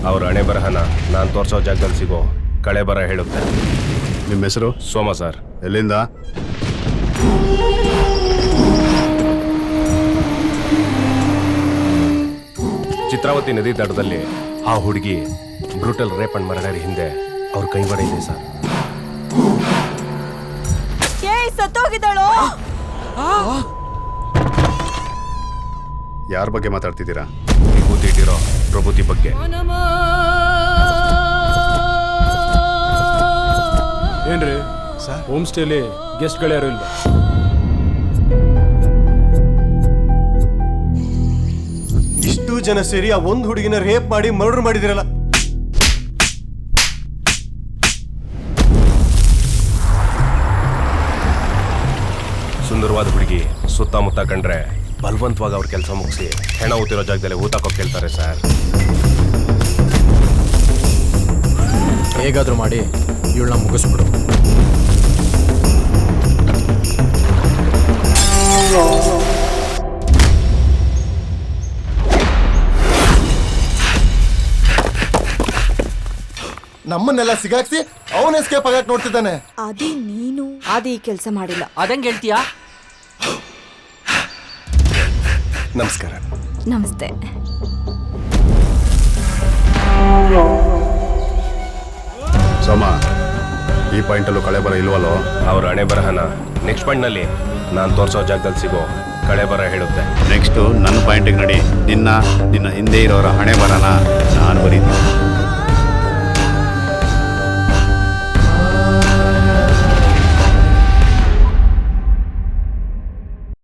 ಅವ್ರ ಹಣೆ ಬರಹನ ನಾನು ತೋರಿಸೋ ಜಾಗದಲ್ಲಿ ಸಿಗೋ ಕಳೆ ಬರ ಹೇಳುತ್ತೆ. ನಿಮ್ಮ ಹೆಸರು? ಸೋಮ ಸರ್. ಎಲ್ಲಿಂದ? ಚಿತ್ರಾವತಿ ನದಿ ದಡದಲ್ಲಿ ಆ ಹುಡುಗಿ ಬ್ರೂಟಲ್ ರೇಪ್ ಅಂಡ್ ಮರ್ಡರ್ ಹಿಂದೆ ಅವ್ರ ಕೈವಾಡ ಇದೆ ಸರ್. ಸತ್ತೋಗಿದ್ದಾಳು. ಯಾರ ಬಗ್ಗೆ ಮಾತಾಡ್ತಿದ್ದೀರಾ? ಕೂತಿಟ್ಟಿರೋ ಪ್ರಭುತಿ ಬಗ್ಗೆ. ಏನ್ರಿ ಸರ್, ಹೋಮ್ ಸ್ಟೇಲಿ ಗೆಸ್ಟ್ಗಳು ಯಾರು ಇಲ್ವಾ? ಇಷ್ಟು ಜನ ಸೇರಿ ಆ ಒಂದು ಹುಡುಗಿನ ರೇಪ್ ಮಾಡಿ ಮರ್ಡರ್ ಮಾಡಿದಿರಲ್ಲ. ಸುಂದರವಾದ ಹುಡುಗಿ ಸುತ್ತಮುತ್ತ ಕಂಡ್ರೆ ಬಲವಂತವಾಗಿ ಅವ್ರ ಕೆಲಸ ಮುಗಿಸಿ ಹೆಣ ಊತಿರೋ ಜಾಗದಲ್ಲಿ ಊತಕ್ಕೋ ಕೇಳ್ತಾರೆ ಸರ್. ಹೇಗಾದ್ರೂ ಮಾಡಿ ಇವಳನ್ನ ಮುಗಿಸ್ಬಿಡು. ನಮ್ಮನ್ನೆಲ್ಲ ಸಿಗಾಕ್ಸಿ ಅವನ ಎಸ್ಕೇಪ್ ಆಗಕ್ ನೋಡ್ತಿದ್ದಾನೆ. ಅದೇ ನೀನು ಅದೇ ಕೆಲಸ ಮಾಡಿಲ್ಲ. ಅದಂಗೆ ಹೇಳ್ತೀಯಾ? ನಮಸ್ಕಾರ. ನಮಸ್ತೆ. ಸೋಮ, ಈ ಪಾಯಿಂಟಲ್ಲೂ ಕಳೆ ಬರ ಇಲ್ವಲ್ಲೋ? ಅವ್ರ ಹಣೆ ಬರಹನ ನೆಕ್ಸ್ಟ್ ಪಾಯಿಂಟ್ನಲ್ಲಿ ನಾನು ತೋರಿಸೋ ಜಾಗದಲ್ಲಿ ಸಿಗೋ ಕಳೆ ಬರ ಹೇಳುತ್ತೆ. ನೆಕ್ಸ್ಟು ನನ್ನ ಪಾಯಿಂಟಿಗೆ ನಡಿ. ನಿನ್ನ ಹಿಂದೆ ಇರೋರ ಹಣೆ ಬರನ ನಾನು ಬರೀತೀನಿ.